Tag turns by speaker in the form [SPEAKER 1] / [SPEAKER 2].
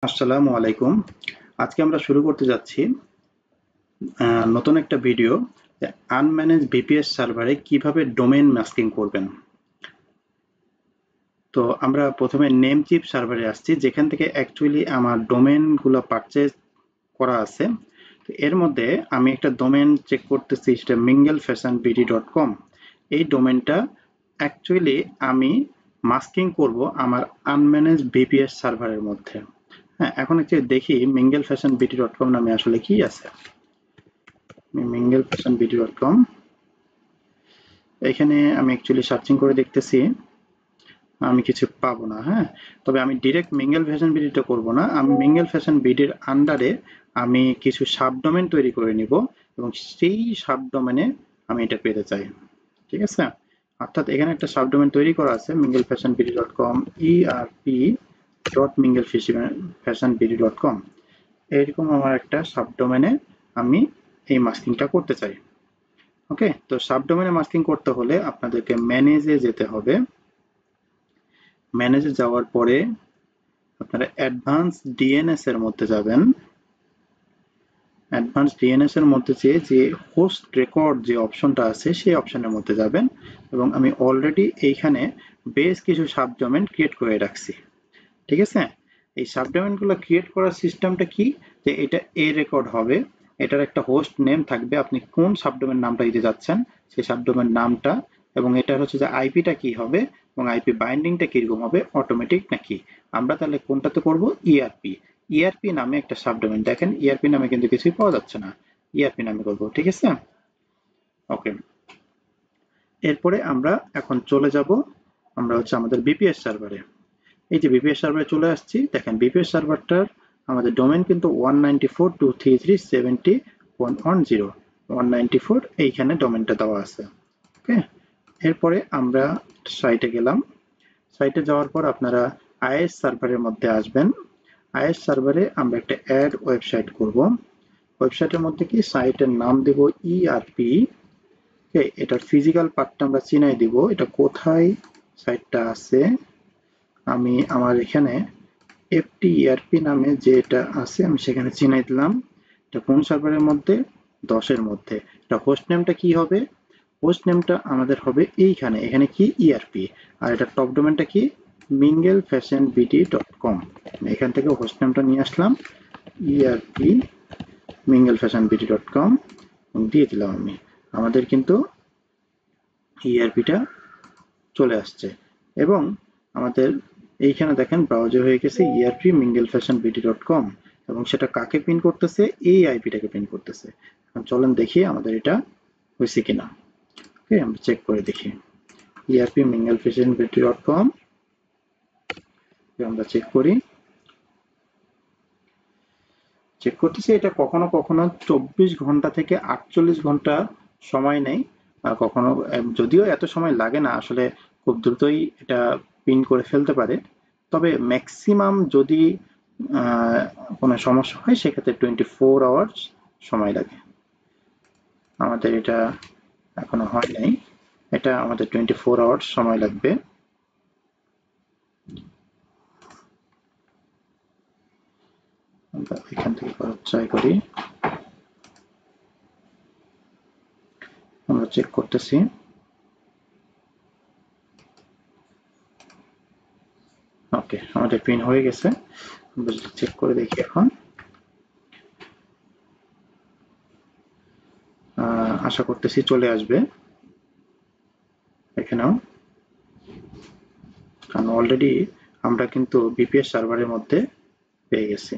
[SPEAKER 1] আসসালামু আলাইকুম। আজকে আমরা শুরু করতে যাচ্ছি নতুন একটা ভিডিও। আনম্যানেজ ভিপিএস সার্ভারে কিভাবে ডোমেইন মাস্কিং করবেন। তো আমরা প্রথমে নেমচিপ সার্ভারে আসছি, যেখান থেকে অ্যাকচুয়ালি আমার ডোমেইনগুলো পারচেজ করা আছে। তো এর মধ্যে আমি একটা ডোমেইন চেক করতেছি, সেটা minglefashionbd.com। এই ডোমেইনটা অ্যাকচুয়ালি আমি মাস্কিং করব আমার আনম্যানেজ ভিপিএস সার্ভারের মধ্যে। হ্যাঁ, এখন একটু দেখি minglefashionbd.com নামে আসলে কি আছে। minglefashionbd.com, এখানে আমি অ্যাকচুয়ালি সার্চিং করে দেখতেছি, আমি কিছু পাবো না। হ্যাঁ, তবে আমি ডিরেক্ট মিঙ্গেল ফ্যাশন বিডিটা করব না, আমি মিঙ্গেল ফ্যাশন বিডির আন্ডারে আমি কিছু সাবডোমেন তৈরি করে নিব এবং সেই সাবডোমেনে আমি এটা পেতে চাই। ঠিক আছে, অর্থাৎ এখানে একটা সাবডোমেন তৈরি করা আছে minglefashionbd.com erp.minglefashionbd.com। এরকম আমার একটা সাবডোমেনে আমি এই মাস্কিংটা করতে চাই। ওকে, তো সাবডোমেনে মাস্কিং করতে হলে আপনাদেরকে ম্যানেজে যেতে হবে। ম্যানেজে যাওয়ার পরে আপনারা অ্যাডভান্স ডিএনএস এর মধ্যে যাবেন। অ্যাডভান্স ডিএনএস এর মধ্যে যে হোস্ট রেকর্ড যে অপশনটা আছে সেই অপশনের মধ্যে যাবেন, এবং আমি অলরেডি এইখানে বেশ কিছু সাবডোমেন ক্রিয়েট করে রাখছি। ঠিক আছে, এই সাবডোমেনগুলো ক্রিয়েট করার সিস্টেমটা কি, যে এটা এ রেকর্ড হবে, এটার একটা হোস্ট নেম থাকবে, আপনি কোন সাবডোমেন নামটা দিতে যাচ্ছেন সেই সাবডোমেন নামটা, এবং এটার হচ্ছে যে আইপিটা কি হবে এবং আইপি বাইন্ডিংটা কিরকম হবে, অটোমেটিক নাকি। আমরা তাহলে কোনটাতে করব, ইআরপি। ইআরপি নামে একটা সাবডোমেন, দেখেন ইআরপি নামে কিন্তু কিছুই পাওয়া যাচ্ছে না, ইআরপি নামে করব। ঠিক আছে, ওকে। এরপরে আমরা এখন চলে যাব, আমরা হচ্ছে আমাদের বিপিএস সার্ভারে। এই যে বিপিএস সার্ভারে চলে আসছি, দেখেন বিপিএস সার্ভারটার আমাদের ডোমেন কিন্তু 194.233.70 194, এইখানে ডোমেনটা দেওয়া আছে। ওকে, এরপরে আমরা সাইটে গেলাম। সাইটে যাওয়ার পর আপনারা আইএস সার্ভারের মধ্যে আসবেন। আইএস সার্ভারে আমরা একটা অ্যাড ওয়েবসাইট করব। ওয়েবসাইটের মধ্যে কি সাইটের নাম দেব ইআরপি। ওকে, এটার ফিজিক্যাল পার্টটা আমরা চিনাই দিব, এটা কোথায় সাইটটা আছে। আমি আমার এখানে এফটিইআরপি নামে যেটা আছে আমি সেখানে চিনাই দিলাম। এটা কোন সার্ভারের মধ্যে, 10-এর মধ্যে। এটা হোস্ট নেমটা কি হবে, হোস্ট নেমটা আমাদের হবে এইখানে, এখানে কি ইআরপি, আর এটা টপ ডোমেনটা কি minglefashionbd.com। এখান থেকে হোস্ট নেমটা নিয়ে আসলাম ইআরপি minglefashionbd.com দিয়ে দিলাম আমি। আমাদের কিন্তু ইআরপিটা চলে আসছে, এবং আমাদের এইখানে দেখেন ব্রাউজার হয়ে গেছে ERP minglefashionbd.com, এবং সেটা কাকে পিন করতেছে, এই আইপিটাকে পিন করতেছে। এখন চলেন দেখি আমাদের এটা হয়েছে কিনা। ওকে, আমরা চেক করে দেখি ERP minglefashionbd.com, আমরা চেক করি। চেক করতেছি, এটা কখনো কখনো 24 ঘন্টা থেকে 48 ঘন্টা সময় নেয়, আর কখনো যদিও এত সময় লাগে না আসলে, খুব দ্রুতই এটা পিন করে ফেলতে পারে। তবে ম্যাক্সিমাম যদি কোনো সমস্যা হয় সেক্ষেত্রে 24 আওয়ার্স সময় লাগে। আমাদের এটা এখনো হয় নাই, এটা আমাদের 24 আওয়ার্স সময় লাগবে। আমরা এখান থেকে ট্রাই করি, আমরা চেক করতেছি। ওকে, আমাদের পিন হয়ে গেছে, আমরা চেক করে দেখি এখন। আশা করতেছি চলে আসবে এখানেও, কারণ অলরেডি আমরা কিন্তু বিপিএস সার্ভারের মধ্যে পেয়ে গেছি।